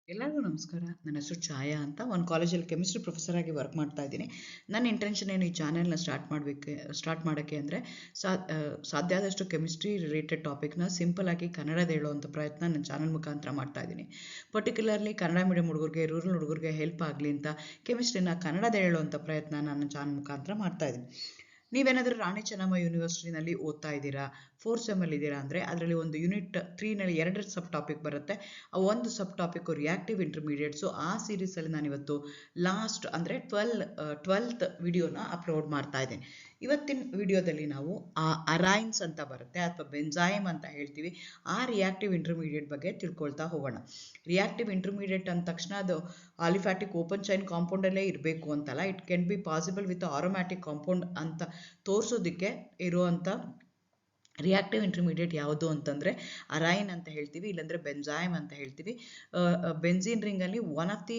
ಎಲ್ಲರಿಗೂ ನಮಸ್ಕಾರ. ನನ್ನ ಹೆಸರು ಛಾಯಾ ಅಂತ. ಒಂದು ಕಾಲೇಜಲ್ಲಿ ಕೆಮಿಸ್ಟ್ರಿ ಪ್ರೊಫೆಸರ್ ಆಗಿ ವರ್ಕ್ ಮಾಡ್ತಾ ಇದ್ದೀನಿ. ನನ್ನ ಇಂಟೆನ್ಷನ್ ಏನು ಈ ಚಾನೆಲ್ನ ಸ್ಟಾರ್ಟ್ ಮಾಡೋಕ್ಕೆ ಅಂದರೆ ಸಾಧ್ಯ ಆದಷ್ಟು ಕೆಮಿಸ್ಟ್ರಿ ರಿಲೇಟೆಡ್ ಟಾಪಿಕ್ನ ಸಿಂಪಲ್ ಆಗಿ ಕನ್ನಡದ ಹೇಳುವಂಥ ಪ್ರಯತ್ನ ನನ್ನ ಚಾನಲ್ ಮುಖಾಂತರ ಮಾಡ್ತಾ ಇದ್ದೀನಿ. ಪರ್ಟಿಕ್ಯುಲರ್ಲಿ ಕನ್ನಡ ಮೀಡಿಯಂ ಹುಡುಗರಿಗೆ, ರೂರಲ್ ಹುಡುಗರಿಗೆ ಹೆಲ್ಪ್ ಆಗಲಿ ಅಂತ ಕೆಮಿಸ್ಟ್ರಿನ ಕನ್ನಡದ ಹೇಳುವಂಥ ಪ್ರಯತ್ನ ನನ್ನ ಚಾನಲ್ ಮುಖಾಂತರ ಮಾಡ್ತಾ ಇದ್ದೀನಿ. ನೀವೇನಾದರೂ ರಾಣಿ ಚೆನ್ನಮ್ಮ ಯೂನಿವರ್ಸಿಟಿನಲ್ಲಿ ಓದ್ತಾ ಇದ್ದೀರಾ, 4th ಸೆಮ್ಮಲ್ಲಿ ಇದ್ದೀರಾ ಅಂದರೆ ಅದರಲ್ಲಿ ಒಂದು ಯೂನಿಟ್ 3ನಲ್ಲಿ 2 ಸಬ್ ಟಾಪಿಕ್ ಬರುತ್ತೆ. ಆ ಒಂದು ಸಬ್ ಟಾಪಿಕ್ಕು ರಿಯಾಕ್ಟಿವ್ ಇಂಟರ್ಮೀಡಿಯೇಟ್ಸು. ಆ ಸೀರೀಸಲ್ಲಿ ನಾನಿವತ್ತು ಲಾಸ್ಟ್ ಅಂದರೆ 12th ವಿಡಿಯೋನ ಅಪ್ಲೋಡ್ ಮಾಡ್ತಾ ಇದ್ದೀನಿ. ಇವತ್ತಿನ ವಿಡಿಯೋದಲ್ಲಿ ನಾವು ಅರೈನ್ಸ್ ಅಂತ ಬರುತ್ತೆ ಅಥವಾ ಬೆಂಜೈಮ್ ಅಂತ ಹೇಳ್ತೀವಿ, ಆ ರಿಯಾಕ್ಟಿವ್ ಇಂಟರ್ಮೀಡಿಯೇಟ್ ಬಗ್ಗೆ ತಿಳ್ಕೊಳ್ತಾ ಹೋಗೋಣ. ರಿಯಾಕ್ಟಿವ್ ಇಂಟರ್ಮೀಡಿಯೇಟ್ ಅಂದ ತಕ್ಷಣ ಅದು ಆಲಿಫ್ಯಾಟಿಕ್ ಓಪನ್ ಚೈನ್ ಕಾಂಪೌಂಡಲ್ಲೇ ಇರಬೇಕು ಅಂತಲ್ಲ, it can be possible with aromatic compound ಅಂತ ತೋರಿಸೋದಕ್ಕೆ ಇರುವಂಥ ರಿಯಾಕ್ಟಿವ್ ಇಂಟರ್ಮೀಡಿಯೇಟ್ ಯಾವುದು ಅಂತಂದರೆ ಅರೈನ್ ಅಂತ ಹೇಳ್ತೀವಿ, ಇಲ್ಲಾಂದರೆ ಬೆಂಜೈಮ್ ಅಂತ ಹೇಳ್ತೀವಿ. ಬೆಂಝೀನ್ ರಿಂಗಲ್ಲಿ ಒನ್ ಆಫ್ ದಿ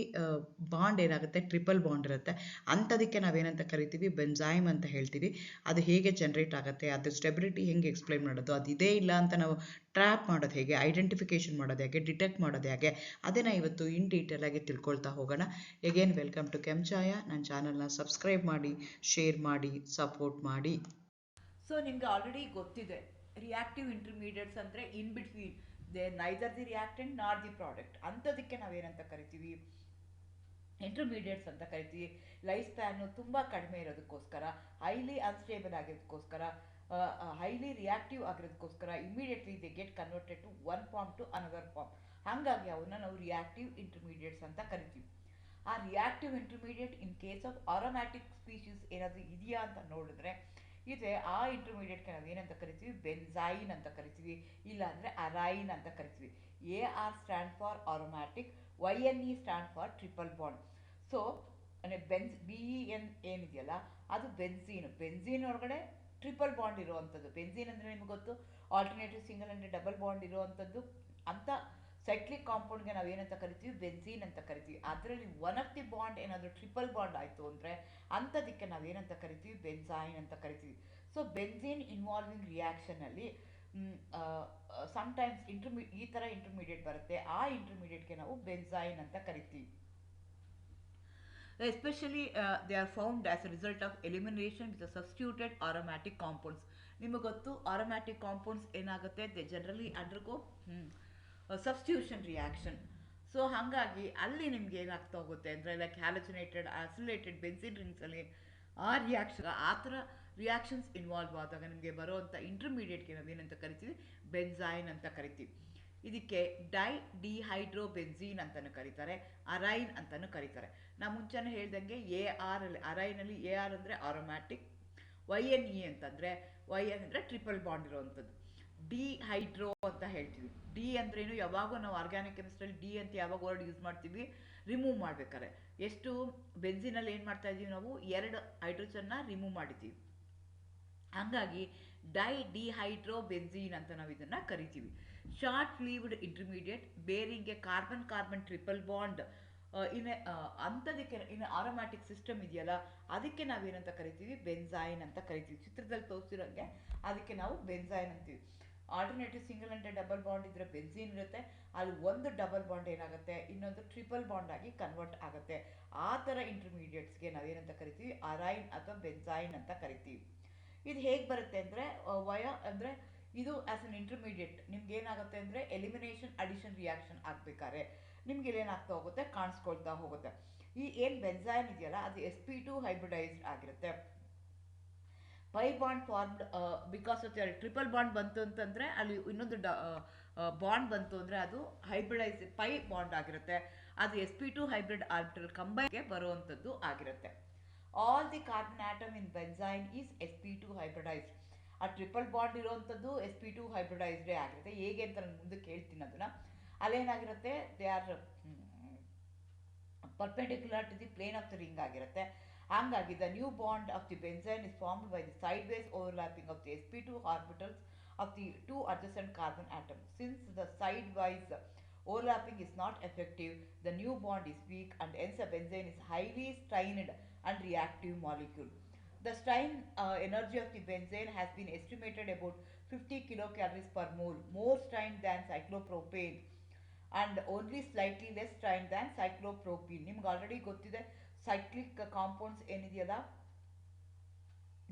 ಬಾಂಡ್ ಏನಾಗುತ್ತೆ, ಟ್ರಿಪಲ್ ಬಾಂಡ್ ಇರುತ್ತೆ. ಅಂಥದಕ್ಕೆ ನಾವೇನಂತ ಕರಿತೀವಿ, ಬೆಂಜೈಮ್ ಅಂತ ಹೇಳ್ತೀವಿ. ಅದು ಹೇಗೆ ಜನ್ರೇಟ್ ಆಗುತ್ತೆ, ಅದು ಸ್ಟೆಬಿಲಿಟಿ ಹೆಂಗೆ ಎಕ್ಸ್ಪ್ಲೈನ್ ಮಾಡೋದು, ಅದು ಇದೇ ಇಲ್ಲ ಅಂತ ನಾವು ಟ್ರ್ಯಾಪ್ ಮಾಡೋದು ಹೇಗೆ, ಐಡೆಂಟಿಫಿಕೇಷನ್ ಮಾಡೋದು ಹೇಗೆ, ಡಿಟೆಕ್ಟ್ ಮಾಡೋದು ಹೇಗೆ, ಅದನ್ನು ಇವತ್ತು ಇನ್ ಡೀಟೇಲ್ ಆಗಿ ತಿಳ್ಕೊಳ್ತಾ ಹೋಗೋಣ. Again welcome to Kenchaya. ನನ್ನ ಚಾನಲ್ನ ಸಬ್ಸ್ಕ್ರೈಬ್ ಮಾಡಿ, ಶೇರ್ ಮಾಡಿ, ಸಪೋರ್ಟ್ ಮಾಡಿ. ಸೊ ನಿಮ್ಗೆ ಆಲ್ರೆಡಿ ಗೊತ್ತಿದೆ ರಿಯಾಕ್ಟಿವ್ ಇಂಟರ್ಮೀಡಿಯೇಟ್ಸ್ ಅಂದರೆ in between they neither the reactant not the product. ಅಂಥದಕ್ಕೆ ನಾವೇನಂತ ಕರಿತೀವಿ, ಇಂಟರ್ಮೀಡಿಯೇಟ್ಸ್ ಅಂತ ಕರಿತೀವಿ. ಲೈಫ್ ಸ್ಪ್ಯಾನು ತುಂಬ ಕಡಿಮೆ ಇರೋದಕ್ಕೋಸ್ಕರ, ಹೈಲಿ ಅನ್ಸ್ಟೇಬಲ್ ಆಗಿರೋದಕ್ಕೋಸ್ಕರ, ಹೈಲಿ ರಿಯಾಕ್ಟಿವ್ ಆಗಿರೋದಕ್ಕೋಸ್ಕರ immediately they get converted to one form to another form. ಹಾಗಾಗಿ ಅವನ್ನ ನಾವು ರಿಯಾಕ್ಟಿವ್ ಇಂಟರ್ಮೀಡಿಯೇಟ್ಸ್ ಅಂತ ಕರಿತೀವಿ. ಆ reactive intermediate in case of aromatic species ಏನಾದರೂ ಇದೆಯಾ ಅಂತ ನೋಡಿದ್ರೆ ಇದೆ. ಆ ಇಂಟರ್ಮೀಡಿಯೇಟ್ಗೆ ನಾವು ಏನಂತ ಕರಿತೀವಿ, ಬೆಂಝೈನ್ ಅಂತ ಕರಿತೀವಿ, ಇಲ್ಲಾಂದರೆ ಅರೈನ್ ಅಂತ ಕರಿತೀವಿ. AR stand for aromatic, YNE stand for triple bond. So BEN ಏನಿದೆಯಲ್ಲ ಅದು ಬೆನ್ಝೀನ್ ಒಳಗಡೆ ಟ್ರಿಪಲ್ ಬಾಂಡ್ ಇರುವಂಥದ್ದು. ಬೆನ್ಝೀನ್ ಅಂದರೆ ನಿಮ್ಗೆ ಗೊತ್ತು, ಆಲ್ಟರ್ನೇಟಿವ್ ಸಿಂಗಲ್ ಅಂದರೆ ಡಬಲ್ ಬಾಂಡ್ ಇರುವಂಥದ್ದು. ಅಂತ ಸೈಕ್ಲಿಕ್ ಕಾಂಪೌಂಡ್ಗೆ ನಾವು ಏನಂತ ಕರಿತೀವಿ, ಬೆನ್ಝೀನ್ ಅಂತ ಕರಿತೀವಿ. ಅದರಲ್ಲಿ ಒನ್ ಆಫ್ ದಿ ಬಾಂಡ್ ಏನಾದರೂ ಟ್ರಿಪಲ್ ಬಾಂಡ್ ಆಯಿತು ಅಂದರೆ ಅಂಥದಕ್ಕೆ ನಾವು ಏನಂತ ಕರಿತೀವಿ, ಬೆನ್ಝೈನ್ ಅಂತ ಕರಿತೀವಿ. ಸೊ ಬೆನ್ಝೀನ್ ಇನ್ವಾಲ್ವಿಂಗ್ ರಿಯಾಕ್ಷನಲ್ಲಿ ಸಮ್ಟೈಮ್ಸ್ ಈ ಥರ ಇಂಟರ್ಮೀಡಿಯೇಟ್ ಬರುತ್ತೆ. ಆ ಇಂಟರ್ಮೀಡಿಯೇಟ್ಗೆ ನಾವು ಬೆನ್ಝೈನ್ ಅಂತ ಕರಿತೀವಿ. Especially they are found as a result of elimination with substituted aromatic compounds. ನಿಮಗೆ ಗೊತ್ತು, ಆರೋಮ್ಯಾಟಿಕ್ ಕಾಂಪೌಂಡ್ಸ್ ಏನಾಗುತ್ತೆ, they generally undergo substitution reaction. So ಹಾಗಾಗಿ ಅಲ್ಲಿ ನಿಮ್ಗೆ ಏನಾಗ್ತಾ ಹೋಗುತ್ತೆ ಅಂದರೆ, ಲೈಕ್ ಹ್ಯಾಲೋಜಿನೇಟೆಡ್ ಐಸೋಲೇಟೆಡ್ ಬೆನ್ಝೀನ್ ರಿಮ್ಸಲ್ಲಿ ಆ ಥರ ರಿಯಾಕ್ಷನ್ಸ್ ಇನ್ವಾಲ್ವ್ ಆದಾಗ ನಿಮಗೆ ಬರುವಂಥ ಇಂಟರ್ಮೀಡಿಯೇಟ್ಗೆ ನಾವೇನಂತ ಕರಿತೀವಿ, ಬೆನ್ಝೈನ್ ಅಂತ ಕರಿತೀವಿ. ಇದಕ್ಕೆ ಡಿಹೈಡ್ರೋ ಬೆನ್ಝೀನ್ ಅಂತಲೂ ಕರೀತಾರೆ, ಅರೈನ್ ಅಂತಲೂ ಕರೀತಾರೆ. ನಾ ಮುಂಚೆನೇ ಹೇಳ್ದಂಗೆ ಅರೈನಲ್ಲಿ AR ಅಂದರೆ ಆರೋಮ್ಯಾಟಿಕ್, YNE ಅಂತಂದರೆ YN ಅಂದರೆ ಟ್ರಿಪಲ್ ಬಾಂಡ್ ಇರೋವಂಥದ್ದು. ಡಿಹೈಡ್ರೋ ಅಂತ ಹೇಳ್ತೀವಿ. ಡಿ ಅಂದ್ರೇನು, ಯಾವಾಗೂ ನಾವು ಆರ್ಗ್ಯಾನಿಕ್ ಕೆಮಿಸ್ಟ್ರಿಯಲ್ಲಿ ಡಿ ಅಂತ ಯಾವಾಗ ವರ್ಡ್ ಯೂಸ್ ಮಾಡ್ತೀವಿ, ರಿಮೂವ್ ಮಾಡ್ಬೇಕಾರೆ. ಎಷ್ಟು ಬೆನ್ಝೀನಲ್ಲಿ ಏನು ಮಾಡ್ತಾ ಇದ್ದೀವಿ ನಾವು, 2 ಹೈಡ್ರೋಜನ್ನ ರಿಮೂವ್ ಮಾಡಿದ್ದೀವಿ. ಹಾಗಾಗಿ ಡಿಹೈಡ್ರೋ ಬೆನ್ಝೀನ್ ಅಂತ ನಾವು ಇದನ್ನು ಕರಿತೀವಿ. Short lived intermediate bearing a carbon triple bond ಅಂಥದಕ್ಕೆ ಆರೋಮ್ಯಾಟಿಕ್ ಸಿಸ್ಟಮ್ ಇದೆಯಲ್ಲ, ಅದಕ್ಕೆ ನಾವೇನಂತ ಕರಿತೀವಿ, ಬೆನ್ಝೈನ್ ಅಂತ ಕರಿತೀವಿ. ಚಿತ್ರದಲ್ಲಿ ತೋರಿಸಿರೋಂಗೆ ಅದಕ್ಕೆ ನಾವು ಬೆನ್ಝೈನ್ ಅಂತೀವಿ. ಆಲ್ಟರ್ನೇಟಿವ್ ಸಿಂಗಲ್ ಅಂದರೆ ಡಬಲ್ ಬಾಂಡ್ ಇದ್ದರೆ ಬೆನ್ಝೀನ್ ಇರುತ್ತೆ, ಅಲ್ಲಿ ಒಂದು ಡಬಲ್ ಬಾಂಡ್ ಏನಾಗುತ್ತೆ, ಇನ್ನೊಂದು ಟ್ರಿಪಲ್ ಬಾಂಡ್ ಆಗಿ ಕನ್ವರ್ಟ್ ಆಗುತ್ತೆ. ಆ ಥರ ಇಂಟರ್ಮೀಡಿಯೇಟ್ಸ್ಗೆ ನಾವೇನಂತ ಕರಿತೀವಿ, ಅರೈನ್ ಅಥವಾ ಬೆನ್ಝೈನ್ ಅಂತ ಕರಿತೀವಿ. ಇದು ಹೇಗೆ ಬರುತ್ತೆ ಅಂದರೆ, ಅಂದರೆ ಇದು ಆ್ಯಸ್ ಅನ್ ಇಂಟರ್ಮೀಡಿಯೇಟ್ ನಿಮ್ಗೆ ಏನಾಗುತ್ತೆ ಅಂದರೆ, ಎಲಿಮಿನೇಷನ್ ಅಡಿಷನ್ ರಿಯಾಕ್ಷನ್ ಆಗಬೇಕಾದ್ರೆ ನಿಮ್ಗೆ ಇಲ್ಲೇನಾಗ್ತಾ ಹೋಗುತ್ತೆ, ಕಾಣಿಸ್ಕೊಳ್ತಾ ಹೋಗುತ್ತೆ. ಈ ಏನು ಬೆನ್ಝೈನ್ ಇದೆಯಲ್ಲ, ಅದು sp2 ಹೈಬ್ರಿಡೈಸ್ಡ್ ಆಗಿರುತ್ತೆ. Pi bond formed because of triple bond ಬಂತು ಅಂತಂದರೆ, ಅಲ್ಲಿ ಇನ್ನೊಂದು ಬಾಂಡ್ ಬಂತು ಅಂದರೆ ಅದು ಹೈಬ್ರಿಡೈಸ್ ಪೈ ಬಾಂಡ್ ಆಗಿರುತ್ತೆ. ಅದು sp2 ಹೈಬ್ರಿಡ್ ಆರ್ಬಿಟಲ್ ಕಂಬೈನ್ಗೆ ಬರುವಂಥದ್ದು ಆಗಿರುತ್ತೆ. All the carbon atom in benzyne is sp2 hybridized. ಆ ಟ್ರಿಪಲ್ ಬಾಂಡ್ ಇರುವಂಥದ್ದು sp2 ಹೈಬ್ರಿಡೈಸ್ಡೇ ಆಗಿರುತ್ತೆ. ಹೇಗೆ ಅಂತ ನಾನು ಮುಂದಕ್ಕೆ ಹೇಳ್ತೀನಿ ಅದನ್ನು. ಅಲ್ಲೇನಾಗಿರುತ್ತೆ, they are perpendicular to the plane of the ring ಆಗಿರುತ್ತೆ. ಹಾಗಾಗಿ the new bond of the benzyne is formed by the sideways overlapping of the sp2 orbitals of the two adjacent carbon atoms. Since the side-wise overlapping is not effective, the new bond is weak and hence a benzene is highly strained and reactive molecule. The strain energy of the benzene has been estimated about 50 kilocalories per mole, more strained than cyclopropane. And only slightly less strain than cyclopropene. ನಿಮ್ಗೆ already ಗೊತ್ತಿದೆ cyclic compounds ಏನಿದೆಯಲ್ಲ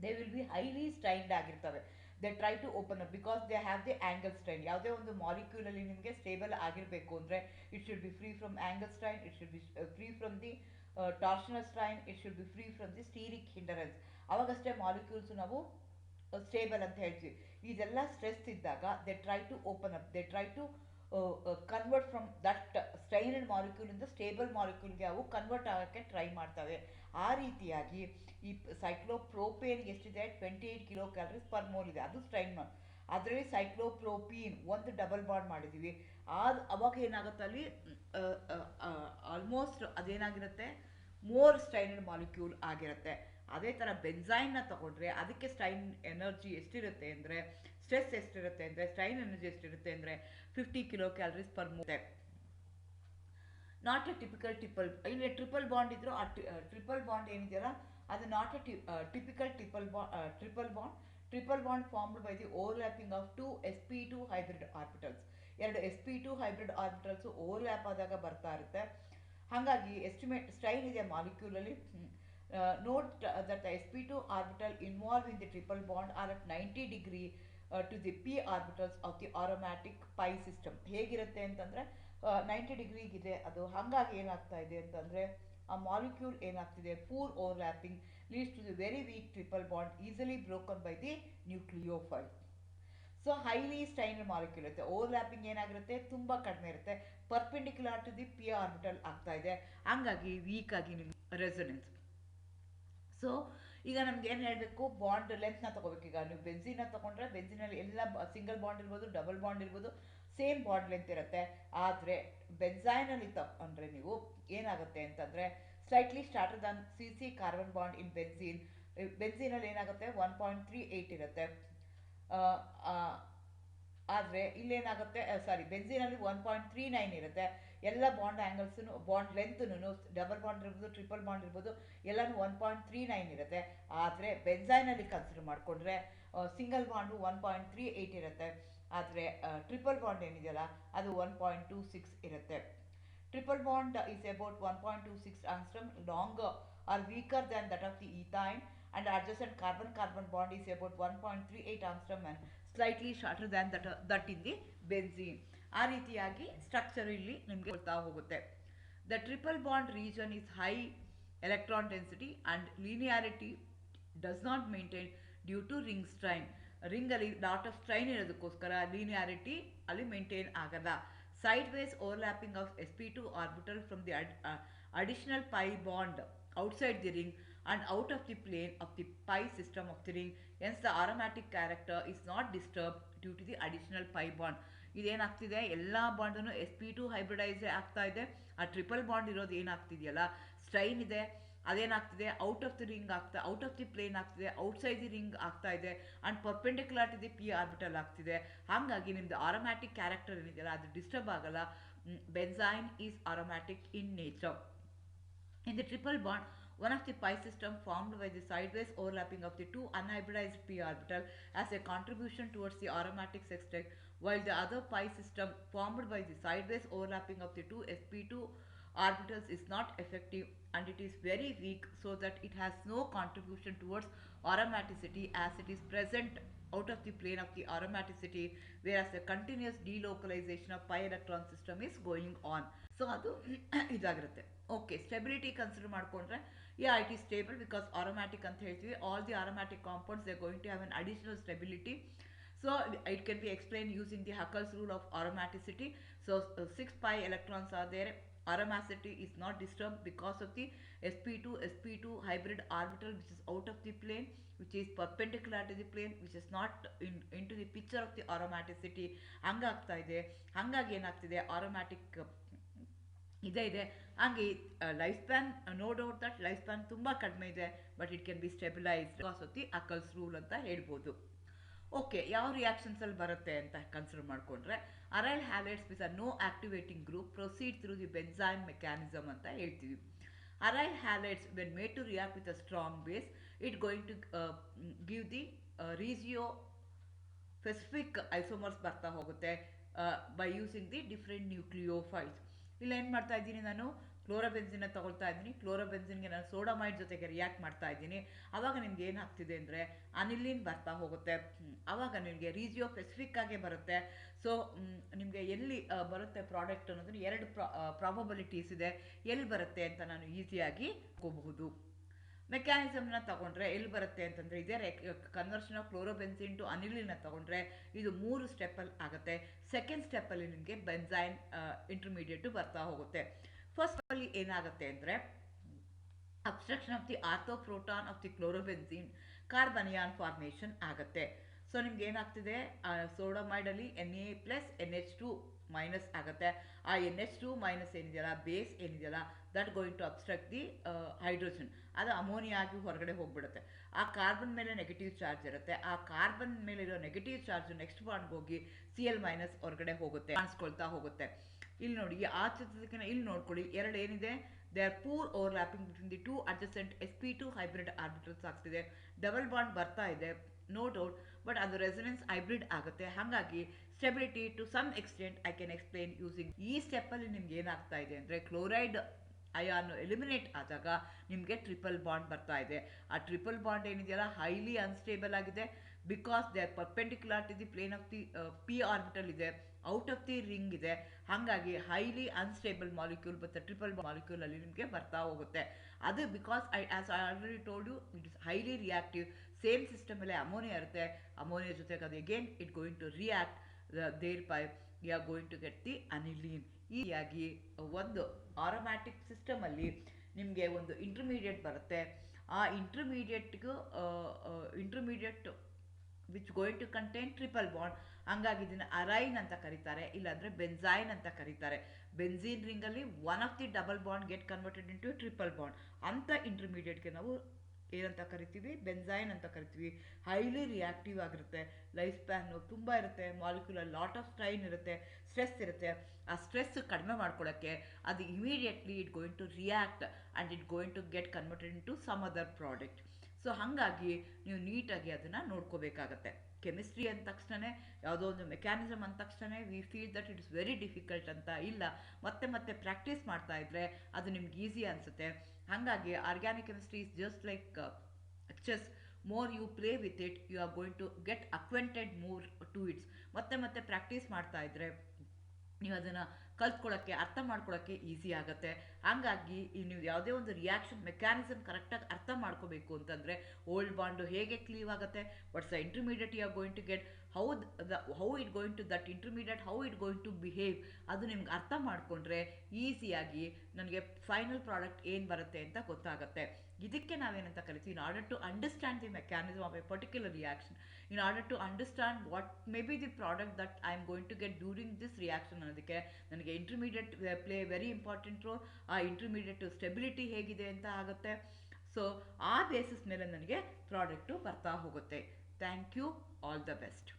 they will be highly strained ಆಗಿರ್ತವೆ. They try to open up because they have the angle strain. ಯಾವುದೇ ಒಂದು ಮಾಲಿಕ್ಯೂಲಲ್ಲಿ ನಿಮಗೆ stable ಆಗಿರಬೇಕು ಅಂದರೆ it should be free from angle strain, it should be free from the torsional strain, it should be free from the steric hindrance. ಅವಾಗಷ್ಟೇ molecules ನಾವು stable ಅಂತ ಹೇಳ್ತೀವಿ. ಇದೆಲ್ಲ ಸ್ಟ್ರೆಸ್ ಇದ್ದಾಗ they try to open up, they try to convert from that strained ಮಾಲಿಕ್ಯೂಲಿಂದ stable ಮಾಲಿಕ್ಯೂಲ್ಗೆ ಅವು convert ಆಗೋಕ್ಕೆ ಟ್ರೈ ಮಾಡ್ತವೆ. ಆ ರೀತಿಯಾಗಿ ಈ ಸೈಕ್ಲೋಪ್ರೋಪೇನ್ ಎಷ್ಟಿದೆ 28 ಕಿಲೋ ಕ್ಯಾಲರೀಸ್ ಪರ್ ಮೋಲ್ ಇದೆ, ಅದು ಸ್ಟ್ರೈನ್ ಮಾಡಿ. ಅದರಲ್ಲಿ ಸೈಕ್ಲೋಪ್ರೋಪೀನ್ ಒಂದು ಡಬಲ್ ಬಾಂಡ್ ಮಾಡಿದ್ದೀವಿ, ಅವಾಗ ಏನಾಗುತ್ತೆ ಅಲ್ಲಿ ಆಲ್ಮೋಸ್ಟ್ ಅದೇನಾಗಿರುತ್ತೆ ಮೋರ್ ಸ್ಟ್ರೈನ್ಡ್ ಮಾಲಿಕ್ಯೂಲ್ ಆಗಿರುತ್ತೆ. ಅದೇ ಥರ ಬೆನ್ಸೈನ್ನ ತಗೊಂಡ್ರೆ ಅದಕ್ಕೆ ಸ್ಟ್ರೈನ್ ಎನರ್ಜಿ ಎಷ್ಟಿರುತ್ತೆ ಅಂದರೆ ಸ್ಟ್ರೆಸ್ ಎಷ್ಟಿರುತ್ತೆ ಅಂದರೆ ಸ್ಟ್ರೈನ್ ಎನರ್ಜಿ ಎಷ್ಟಿರುತ್ತೆ ಅಂದರೆ 50 kilo calories per mole. Not A typical ಇಲ್ಲಿ ಟ್ರಿಪಲ್ ಬಾಂಡ್ ಇದ್ರು ಆ ಟ್ರಿಪಲ್ ಬಾಂಡ್ ಏನಿದೆಯಲ್ಲ ಅದು not A typical triple bond formed by the overlapping of 2 sp2 hybrid orbitals. ಎರಡು sp2 ಹೈಬ್ರಿಡ್ ಆರ್ಬಿಟಲ್ಸ್ ಓವರ್ಲ್ಯಾಪ್ ಆದಾಗ ಬರ್ತಾ ಇರುತ್ತೆ. ಹಾಗಾಗಿ ಎಸ್ಟಿಮೇಟ್ ಸ್ಟ್ರೈನ್ ಇದೆ ಮಾಲಿಕ್ಯೂಲಲ್ಲಿ. Note that the sp2 orbital involve in the triple bond are at 90 degree to the p orbitals of the aromatic pi system. ಹೇಗಿರುತ್ತೆ ಅಂತಂದರೆ 90 ಡಿಗ್ರಿಗಿದೆ ಅದು. ಹಾಗಾಗಿ ಏನಾಗ್ತಾ ಇದೆ ಅಂತಂದರೆ ಆ ಮಾಲಿಕ್ಯೂಲ್ ಏನಾಗ್ತಿದೆ poor overlapping leads to the very weak triple bond easily broken by the nucleophile. So highly strained molecule ಇರುತ್ತೆ, ಓವರ್ಲ್ಯಾಪಿಂಗ್ ಏನಾಗಿರುತ್ತೆ ತುಂಬ ಕಡಿಮೆ ಇರುತ್ತೆ, perpendicular to the p orbital ಆಗ್ತಾ ಇದೆ, ಹಂಗಾಗಿ ವೀಕ್ ಆಗಿ ನಿಮ್ಗೆ ರೆಸೊನೆನ್ಸ್. ಸೊ ಈಗ ನಮ್ಗೆ ಏನು ಹೇಳಬೇಕು, ಬಾಂಡ್ ಲೆಂತ್ನ ತಗೋಬೇಕು. ಈಗ ನೀವು ಬೆನ್ಸಿನ ತಗೊಂಡ್ರೆ ಬೆನ್ಸಿನಲ್ಲಿ ಎಲ್ಲ ಸಿಂಗಲ್ ಬಾಂಡ್ ಇರ್ಬೋದು, ಡಬಲ್ ಬಾಂಡ್ ಇರ್ಬೋದು, ಸೇಮ್ ಬಾಂಡ್ ಲೆಂತ್ ಇರುತ್ತೆ. ಆದರೆ ಬೆನ್ಸೈನಲ್ಲಿ ತಗೊಂಡ್ರೆ ನೀವು ಏನಾಗುತ್ತೆ ಅಂತಂದರೆ slightly shorter than C carbon bond in ಬೆನ್ಸೀನಲ್ಲಿ ಏನಾಗುತ್ತೆ 1.38 ಇರುತ್ತೆ. ಆದರೆ ಇಲ್ಲೇನಾಗುತ್ತೆ ಬೆನ್ಸೀನಲ್ಲಿ 1.39 ಇರುತ್ತೆ. ಎಲ್ಲ ಬಾಂಡ್ ಆ್ಯಂಗಲ್ಸೂ ಬಾಂಡ್ ಲೆಂತ್ನು ಡಬಲ್ ಬಾಂಡ್ ಇರ್ಬೋದು, ಟ್ರಿಪಲ್ ಬಾಂಡ್ ಇರ್ಬೋದು, ಎಲ್ಲನೂ 1.39 ಇರುತ್ತೆ. ಆದರೆ ಬೆನ್ಸೈನಲ್ಲಿ ಕನ್ಸಿಡರ್ ಮಾಡಿಕೊಂಡ್ರೆ ಸಿಂಗಲ್ ಬಾಂಡು 1.38 ಇರುತ್ತೆ. ಆದರೆ ಟ್ರಿಪಲ್ ಬಾಂಡ್ ಏನಿದೆಯಲ್ಲ ಅದು 1.26 ಇರುತ್ತೆ. Triple bond is about 1.26 angstrom longer or weaker than that of the ethine, and adjacent carbon-carbon bond is about 1.38 angstrom and slightly shorter than that in the benzene. ಆ ರೀತಿಯಾಗಿ structure ಇಲ್ಲಿ ನಿಮಗೆ ಗೊತ್ತಾ ಹೋಗುತ್ತೆ. The triple bond region is high electron density and linearity does not maintain due to ring strain. ರಿಂಗಲ್ಲಿ lot of strain ಇರೋದಕ್ಕೋಸ್ಕರ linearity ಅಲ್ಲಿ maintain ಆಗಲ್ಲ. Sideways overlapping of sp2 orbital from the additional pi bond outside the ring and out of the plane of the pi system of the ring. Hence the aromatic character is not disturbed due to the additional pi bond. ಇದೇನಾಗ್ತಿದೆ ಎಲ್ಲ ಬಾಂಡನ್ನು sp2 hybridise ಆಗ್ತಾ ಇದೆ. ಆ triple bond ಇರೋದು ಏನಾಗ್ತಿದೆಯಲ್ಲ strain ಇದೆ, ಅದೇನಾಗ್ತಿದೆ out of the ring ಆಗ್ತಾ out of the plane ಆಗ್ತಿದೆ, ಔಟ್ಸೈಡ್ ದಿ ರಿಂಗ್ ಆಗ್ತಾ ಇದೆ and perpendicular to the p orbital ಆಗ್ತಿದೆ. ಹಾಗಾಗಿ ನಿಮ್ದು ಆರೋಮ್ಯಾಟಿಕ್ ಕ್ಯಾರೆಕ್ಟರ್ ಏನಿದೆಯಲ್ಲ ಅದು ಡಿಸ್ಟರ್ಬ್ ಆಗಲ್ಲ. Benzyne is aromatic in nature. In the triple bond, one of the pi system formed by the sideways overlapping of the two unhybridized p orbital as a contribution towards the aromatic sextet, while the other pi system formed by the sideways overlapping of the two sp2 orbitals is not effective and it is very weak, so that it has no contribution towards aromaticity as it is present out of the plane of the aromaticity, whereas the continuous delocalization of pi electron system is going on. So ಅದು ಇದಾಗಿರುತ್ತೆ. Okay, stability consider ಮಾಡಿಕೊಂಡ್ರೆ it is stable because aromatic ಅಂತ ಹೇಳ್ತೀವಿ. All the aromatic compounds they going to have an additional stability. So it can be explain using the Huckel's rule of aromaticity. So 6 pi electrons are there. Aromaticity is not disturbed because of the sp2 hybrid orbital which is out of the plane, which is perpendicular to the plane, which is not into the picture of the aromaticity. ಹಂಗಾಗ್ತಾ ಇದೆ. ಹಾಗಾಗಿ ಏನಾಗ್ತಿದೆ aromatic ಇದೆ. ಹಂಗೆ life span, no doubt that life span ತುಂಬ ಕಡಿಮೆ ಇದೆ, but it can be stabilized because of the Huckel's rule ಅಂತ ಹೇಳ್ಬೋದು. ಓಕೆ, ಯಾವ ರಿಯಾಕ್ಷನ್ಸಲ್ಲಿ ಬರುತ್ತೆ ಅಂತ ಕನ್ಸಿಡರ್ ಮಾಡಿಕೊಂಡ್ರೆ aryl halides with a no activating group proceed through the benzyne mechanism ಅಂತ ಹೇಳ್ತೀವಿ. Aryl halides when made to react with a strong base it going to give the ರೀಜಿಯೋ specific isomers ಬರ್ತಾ ಹೋಗುತ್ತೆ. By using the different nucleophiles. ಇಲ್ಲಿ ಏನು ಮಾಡ್ತಾ ಇದ್ದೀನಿ, ನಾನು ಕ್ಲೋರೋಬೆನ್ಸಿನ ತಗೊಳ್ತಾ ಇದ್ದೀನಿ. ಕ್ಲೋರೋಬೆನ್ಸಿನ್ಗೆ ನಾನು ಸೋಡಮೈಡ್ ಜೊತೆಗೆ ರಿಯಾಕ್ಟ್ ಮಾಡ್ತಾ ಇದ್ದೀನಿ. ಆವಾಗ ನಿಮ್ಗೆ ಏನಾಗ್ತಿದೆ ಅಂದರೆ ಅನಿಲಿನ್ ಬರ್ತಾ ಹೋಗುತ್ತೆ. ಆವಾಗ ನಿಮಗೆ ರೀಜಿಯೋ ಸ್ಪೆಸಿಫಿಕ್ ಆಗಿ ಬರುತ್ತೆ. ಸೊ ನಿಮಗೆ ಎಲ್ಲಿ ಬರುತ್ತೆ ಪ್ರಾಡಕ್ಟ್ ಅನ್ನೋದನ್ನು ಎರಡು ಪ್ರಾಬಬಿಲಿಟೀಸ್ ಇದೆ, ಎಲ್ಲಿ ಬರುತ್ತೆ ಅಂತ ನಾನು ಈಸಿಯಾಗಿ ಹೋಗಬಹುದು. ಮೆಕ್ಯಾನಿಸಮ್ನ ತಗೊಂಡ್ರೆ ಎಲ್ಲಿ ಬರುತ್ತೆ ಅಂತಂದರೆ ಇದೇ ಕನ್ವರ್ಷನ್ ಆಫ್ ಕ್ಲೋರೋಬೆನ್ಸಿನ್ ಟು ಅನಿಲಿನ ತಗೊಂಡ್ರೆ ಇದು 3 ಸ್ಟೆಪ್ಪಲ್ಲಿ ಆಗುತ್ತೆ. ಸೆಕೆಂಡ್ ಸ್ಟೆಪ್ಪಲ್ಲಿ ನಿಮಗೆ ಬೆನ್ಸೈನ್ ಇಂಟರ್ಮೀಡಿಯೇಟು ಬರ್ತಾ ಹೋಗುತ್ತೆ. ಫಸ್ಟ್ ಅಲ್ಲಿ ಏನಾಗುತ್ತೆ ಅಂದರೆ abstraction of the ortho proton of the chlorobenzene carbanion formation ಆಗುತ್ತೆ. ಸೊ ನಿಮ್ಗೆ ಏನಾಗ್ತಿದೆ, ಸೋಡಮೈಡಲ್ಲಿ Na+NH2 ಮೈನಸ್ ಆಗುತ್ತೆ. ಆ NH2 ಮೈನಸ್ ಏನಿದೆಯಲ್ಲ, ಬೇಸ್ ಏನಿದೆಯಲ್ಲ, that going to abstract the hydrogen. ಅದು ಅಮೋನಿಯಾ ಆಗಿ ಹೊರಗಡೆ ಹೋಗ್ಬಿಡುತ್ತೆ. ಆ ಕಾರ್ಬನ್ ಮೇಲೆ ನೆಗೆಟಿವ್ ಚಾರ್ಜ್ ಇರುತ್ತೆ. ಆ ಕಾರ್ಬನ್ ಮೇಲೆ ಇರೋ ನೆಗೆಟಿವ್ ಚಾರ್ಜ್ ನೆಕ್ಸ್ಟ್ ಬಾಂಡ್ಗೆ ಹೋಗಿ Cl ಮೈನಸ್ ಹೊರಗಡೆ ಹೋಗುತ್ತೆ, ಕಾಣಿಸ್ಕೊಳ್ತಾ ಹೋಗುತ್ತೆ. ಇಲ್ಲಿ ನೋಡಿ, ಆ ಚಿತ್ರಕ್ಕೆ ಇಲ್ಲಿ ನೋಡ್ಕೊಳ್ಳಿ, ಎರಡು ಏನಿದೆ, they are poor overlapping between the 2 adjacent sp2 hybrid orbitals ಆಗ್ತಿದೆ. ಡಬಲ್ ಬಾಂಡ್ ಬರ್ತಾ ಇದೆ, ನೋ ಡೌಟ್, ಬಟ್ ಅದು ರೆಸನೆನ್ಸ್ ಹೈಬ್ರಿಡ್ ಆಗುತ್ತೆ. ಹಾಗಾಗಿ stability to some extent I can explain using. ಈ ಸ್ಟೆಪ್ಪಲ್ಲಿ ನಿಮ್ಗೆ ಏನಾಗ್ತಾ ಇದೆ ಅಂದರೆ ಕ್ಲೋರೈಡ್ ಅಯಾನ್ ಎಲಿಮಿನೇಟ್ ಆದಾಗ ನಿಮಗೆ ಟ್ರಿಪಲ್ ಬಾಂಡ್ ಬರ್ತಾ ಇದೆ. ಆ ಟ್ರಿಪಲ್ ಬಾಂಡ್ ಏನಿದೆಯಲ್ಲ ಹೈಲಿ ಅನ್ಸ್ಟೇಬಲ್ ಆಗಿದೆ, because they are perpendicular to the plane of the p orbital ಇದೆ, ಔಟ್ ಆಫ್ ದಿ ರಿಂಗ್ ಇದೆ. ಹಾಗಾಗಿ ಹೈಲಿ ಅನ್ಸ್ಟೇಬಲ್ ಮಾಲಿಕ್ಯೂಲ್ ಮತ್ತು ಟ್ರಿಪಲ್ ಮಾಲಿಕ್ಯೂಲ್ ಅಲ್ಲಿ ನಿಮಗೆ ಬರ್ತಾ ಹೋಗುತ್ತೆ. ಅದು because as I already told you, it is highly reactive. Same system ಮೇಲೆ ಅಮೋನಿಯಾ ಇರುತ್ತೆ, ಅಮೋನಿಯಾ ಜೊತೆಗೆ ಅದು again it going to react, thereby you are going to get the ಅನಿಲೀನ್. ಹೀಗಾಗಿ ಒಂದು ಆರೋಮ್ಯಾಟಿಕ್ ಸಿಸ್ಟಮಲ್ಲಿ ನಿಮಗೆ ಒಂದು ಇಂಟರ್ಮೀಡಿಯೇಟ್ ಬರುತ್ತೆ. ಆ intermediate which going to contain triple bond. ಹಂಗಾಗಿ ಇದನ್ನು ಅರೈನ್ ಅಂತ ಕರೀತಾರೆ, ಇಲ್ಲಾಂದರೆ ಬೆನ್ಸೈನ್ ಅಂತ ಕರೀತಾರೆ. ಬೆನ್ಝೀನ್ ರಿಂಗಲ್ಲಿ one of the double bond get converted into triple bond. ಅಂಥ ಇಂಟರ್ಮೀಡಿಯೇಟ್ಗೆ ನಾವು ಏನಂತ ಕರಿತೀವಿ, ಬೆನ್ಸೈನ್ ಅಂತ ಕರಿತೀವಿ. ಹೈಲಿ ರಿಯಾಕ್ಟಿವ್ ಆಗಿರುತ್ತೆ, ಲೈಫ್ ಸ್ಪ್ಯಾನು ತುಂಬ ಇರುತ್ತೆ, ಮಾಲಿಕ್ಯುಲರ್ ಲಾಟ್ ಆಫ್ ಸ್ಟ್ರೈನ್ ಇರುತ್ತೆ, ಸ್ಟ್ರೆಸ್ ಇರುತ್ತೆ. ಆ ಸ್ಟ್ರೆಸ್ ಕಡಿಮೆ ಮಾಡ್ಕೊಳ್ಳೋಕ್ಕೆ ಅದು immediately it going to react and it going to get converted into some other product. So ಹಾಗಾಗಿ ನೀವು ನೀಟಾಗಿ ಅದನ್ನು ನೋಡ್ಕೋಬೇಕಾಗತ್ತೆ. ಕೆಮಿಸ್ಟ್ರಿ ಅಂದ ತಕ್ಷಣ, ಯಾವುದೋ ಒಂದು ಮೆಕ್ಯಾನಿಸಮ್ ಅಂದ ತಕ್ಷಣ we feel that it is very difficult ಅಂತ ಇಲ್ಲ. ಮತ್ತೆ ಪ್ರಾಕ್ಟೀಸ್ ಮಾಡ್ತಾ ಇದ್ರೆ ಅದು ನಿಮ್ಗೆ ಈಸಿ ಅನಿಸುತ್ತೆ. ಹಾಗಾಗಿ organic chemistry is just like chess. More you play with it, you are going to get acquainted more to its. ಮತ್ತೆ ಪ್ರಾಕ್ಟೀಸ್ ಮಾಡ್ತಾ ಇದ್ರೆ ನೀವು ಅದನ್ನು ಕಲ್ತ್ಕೊಳ್ಳೋಕ್ಕೆ, ಅರ್ಥ ಮಾಡ್ಕೊಳ್ಳೋಕ್ಕೆ ಈಸಿ ಆಗುತ್ತೆ. ಹಾಗಾಗಿ ನೀವು ಯಾವುದೇ ಒಂದು ರಿಯಾಕ್ಷನ್ ಮೆಕ್ಯಾನಿಸಮ್ ಕರೆಕ್ಟಾಗಿ ಅರ್ಥ ಮಾಡ್ಕೋಬೇಕು ಅಂತಂದರೆ, ಓಲ್ಡ್ ಬಾಂಡು ಹೇಗೆ ಕ್ಲೀವ್ ಆಗುತ್ತೆ, what's the intermediate you are going to get, how it going to that intermediate, how it going to behave, ಅದು ನಿಮ್ಗೆ ಅರ್ಥ ಮಾಡಿಕೊಂಡ್ರೆ ಈಸಿಯಾಗಿ ನನಗೆ ಫೈನಲ್ ಪ್ರಾಡಕ್ಟ್ ಏನು ಬರುತ್ತೆ ಅಂತ ಗೊತ್ತಾಗುತ್ತೆ. ಇದಕ್ಕೆ ನಾವೇನಂತ ಕರಿತೀವಿ, in order to understand the mechanism of a particular reaction, in order to understand what may be the product that I am going to get during this reaction ಅನ್ನೋದಕ್ಕೆ ನನಗೆ intermediate play very important role. ಆ intermediate stability ಹೇಗಿದೆ ಅಂತ ಆಗುತ್ತೆ. So ಆ basis ಮೇಲೆ ನನಗೆ product ಬರ್ತಾ ಹೋಗುತ್ತೆ. Thank you, all the best.